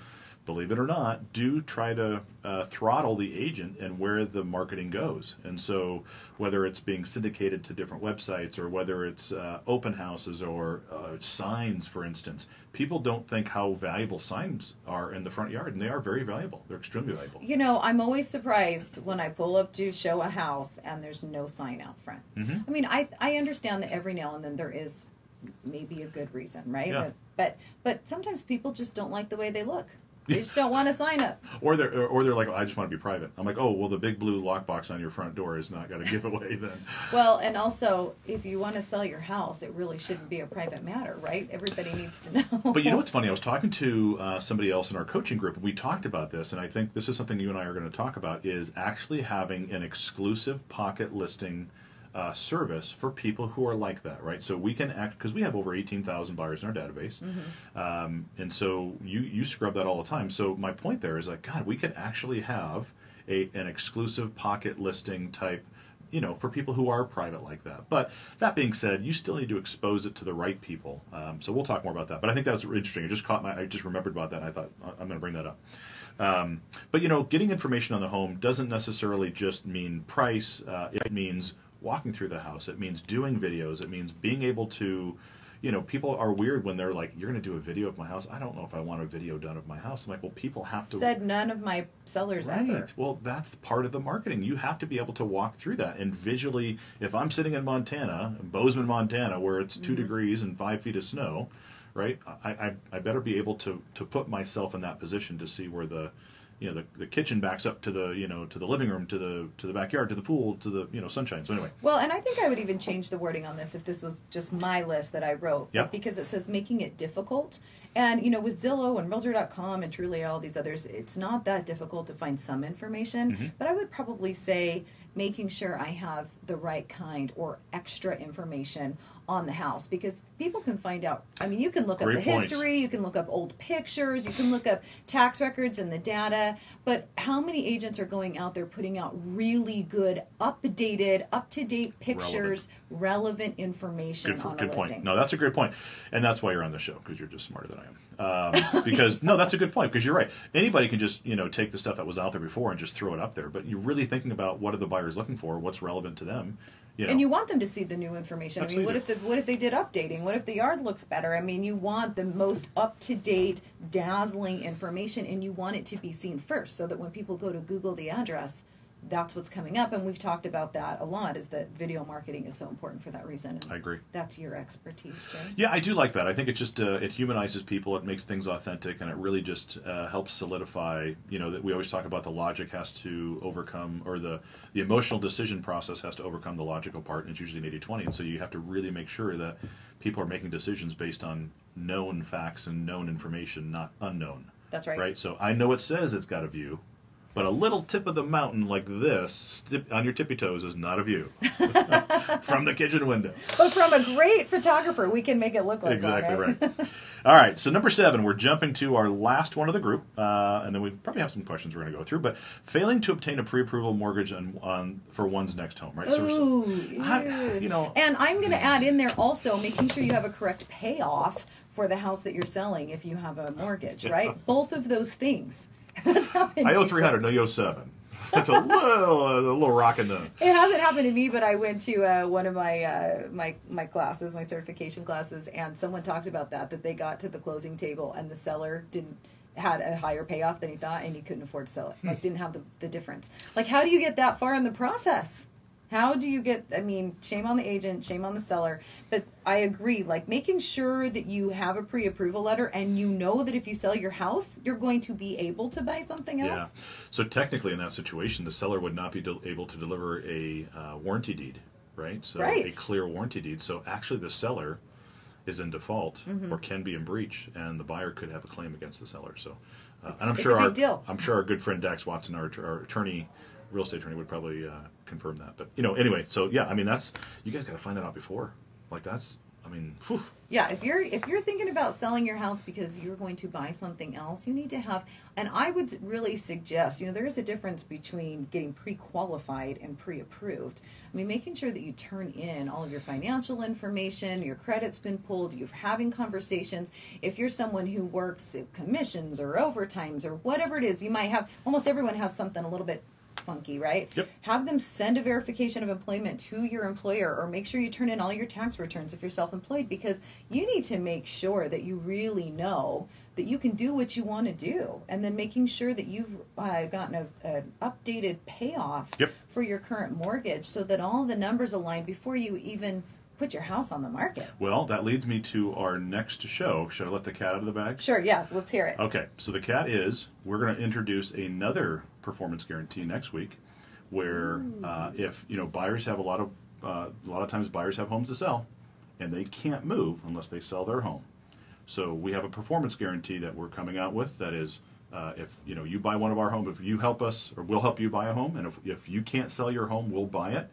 believe it or not, do try to throttle the agent and where the marketing goes. And so whether it's being syndicated to different websites, or whether it's open houses or signs, for instance, people don't think how valuable signs are in the front yard, and they are very valuable. They're extremely valuable. I'm always surprised when I pull up to show a house and there's no sign out front. I mean, I understand that every now and then there is maybe a good reason, right? Yeah. But sometimes people just don't like the way they look. They just don't want to sign up. Or they're like, I just want to be private. I'm like, oh, well, the big blue lockbox on your front door is not going to give away then. Well, and also, if you want to sell your house, it really shouldn't be a private matter, right? Everybody needs to know. But you know what's funny? I was talking to somebody else in our coaching group, and we talked about this, and I think this is something you and I are going to talk about, is actually having an exclusive pocket listing service for people who are like that, right? So we can act, because we have over 18,000 buyers in our database, and so you scrub that all the time. So my point there is, like, God, we could actually have an exclusive pocket listing type, for people who are private like that. But that being said, you still need to expose it to the right people. So we'll talk more about that. But I think that's interesting. I just remembered about that, and I thought I'm going to bring that up. But getting information on the home doesn't necessarily just mean price. It means walking through the house. It means doing videos. It means being able to, people are weird when they're like, you're going to do a video of my house. I don't know if I want a video done of my house. I'm like, well, people have to. Said none of my sellers ever. Well, that's part of the marketing. You have to be able to walk through that and visually. If I'm sitting in Montana, Bozeman, Montana, where it's 2 degrees and 5 feet of snow, right? I better be able to put myself in that position to see where the the kitchen backs up to the living room, to the backyard, to the pool, to the sunshine. So anyway. Well, and I think I would even change the wording on this if this was just my list that I wrote. Yep. Because it says making it difficult. And, with Zillow and Realtor.com and Trulia, all these others, it's not that difficult to find some information. Mm-hmm. But I would probably say making sure I have the right kind or extra information on the house, because people can find out. I mean, you can look up the history, you can look up old pictures, you can look up tax records and the data, but how many agents are going out there putting out really good, updated, up-to-date pictures, relevant information on a good listing? Point. No, that's a great point, and that's why you're on the show, because you're just smarter than I am. Because no, that's a good point, because you're right. Anybody can just take the stuff that was out there before and just throw it up there, but you're really thinking about what are the buyers looking for, what's relevant to them. And you want them to see the new information. Absolutely. I mean, what if they did updating? What if the yard looks better? I mean, you want the most up-to-date, dazzling information, and you want it to be seen first, so that when people go to Google the address, that's what's coming up. And we've talked about that a lot, is that video marketing is so important for that reason. And I agree. That's your expertise, Jay. Yeah, I do like that. I think it just it humanizes people. It makes things authentic, and it really just helps solidify. That we always talk about the logic has to overcome, or the emotional decision process has to overcome the logical part, and it's usually an 80-20. And so you have to really make sure that people are making decisions based on known facts and known information, not unknown. That's right. Right. So I know it says it's got a view, but a little tip of the mountain like this, on your tippy toes, is not a view from the kitchen window. But from a great photographer, we can make it look like exactly that, right. All right, so number 7, we're jumping to our last one of the group, and then we probably have some questions we're going to go through. But failing to obtain a pre-approval mortgage for one's next home, right? Ooh, So and I'm going to add in there also making sure you have a correct payoff for the house that you're selling if you have a mortgage, right? Both of those things. That's happened. I owe $300. No, you owe $700. It's a little rocking the. It hasn't happened to me, but I went to one of my my classes, my certification classes, and someone talked about that they got to the closing table and the seller had a higher payoff than he thought, and he couldn't afford to sell it. Like, didn't have the difference. Like, how do you get that far in the process? How do you get, shame on the agent, shame on the seller. But I agree, like making sure that you have a pre-approval letter and you know that if you sell your house, you're going to be able to buy something else. Yeah. So technically in that situation, the seller would not be able to deliver a warranty deed, right? So a clear warranty deed. So actually the seller is in default or can be in breach, and the buyer could have a claim against the seller. So, and I'm sure our good friend Dax Watson, our attorney, real estate attorney, would probably confirm that. But anyway, so yeah, that's, you guys got to find that out before. Like that's, whew. Yeah, if you're thinking about selling your house because you're going to buy something else, you need to have, and I would really suggest, there is a difference between getting pre-qualified and pre-approved. Making sure that you turn in all of your financial information, your credit's been pulled, you're having conversations. If you're someone who works commissions or overtimes or whatever it is, you might have, almost everyone has something a little bit funky, right? Yep. Have them send a verification of employment to your employer, or make sure you turn in all your tax returns if you're self-employed, because you need to make sure that you really know that you can do what you want to do, and then making sure that you've gotten an updated payoff for your current mortgage, so that all the numbers align before you even put your house on the market. Well, that leads me to our next show. Should I let the cat out of the bag? Sure, yeah, let's hear it. Okay, so the cat is, we're going to introduce another performance guarantee next week, where if buyers have a lot of times buyers have homes to sell, and they can't move unless they sell their home. So we have a performance guarantee that we're coming out with that is, if you buy one of our homes, if you help us, or we'll help you buy a home, and if you can't sell your home, we'll buy it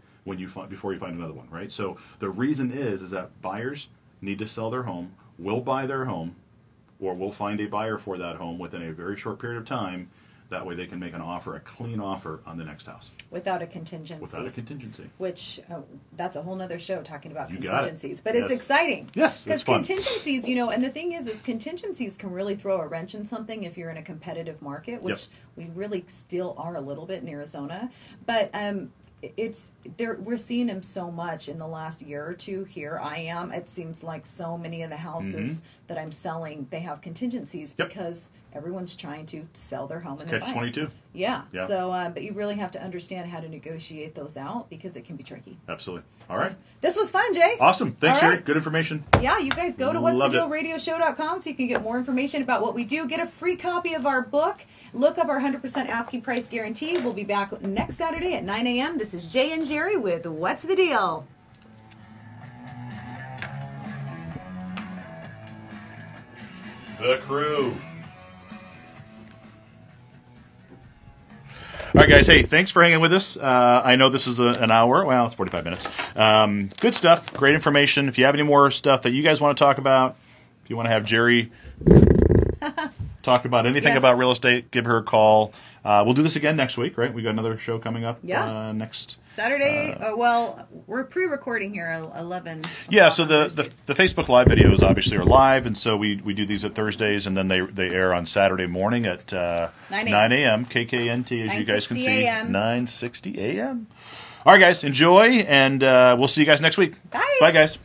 before you find another one, right? So the reason is that buyers need to sell their home, we'll buy their home, or we'll find a buyer for that home within a very short period of time. That way they can make a clean offer on the next house. Without a contingency. Which, that's a whole nother show talking about contingencies. But it's exciting. Yes, it's fun. Because contingencies, and the thing is contingencies can really throw a wrench in something if you're in a competitive market, which we really still are a little bit in Arizona. But we're seeing them so much in the last year or two. Here I am. It seems like so many of the houses that I'm selling, they have contingencies because everyone's trying to sell their home and Catch 22. Yeah. So, but you really have to understand how to negotiate those out because it can be tricky. Absolutely. All right. This was fun, Jay. Awesome. Thanks, Sherry. Right. Good information. Yeah, you guys go to whatsthedealradioshow.com so you can get more information about what we do. Get a free copy of our book. Look up our 100% asking price guarantee. We'll be back next Saturday at 9 a.m. This is Jay and Jerry with What's the Deal? The crew. All right, guys. Hey, thanks for hanging with us. I know this is an hour. Well, it's 45 minutes. Good stuff. Great information. If you have any more stuff that you guys want to talk about, if you want to have Jerry talk about anything about real estate, give her a call. We'll do this again next week, right? We got another show coming up next Saturday. Well, we're pre-recording here at 11. Yeah, so the Facebook Live videos obviously are live, and so we do these at Thursdays, and then they air on Saturday morning at 9 a.m. KKNT, as you guys can see. 9:60 a.m. All right, guys, enjoy, and we'll see you guys next week. Bye. Bye, guys.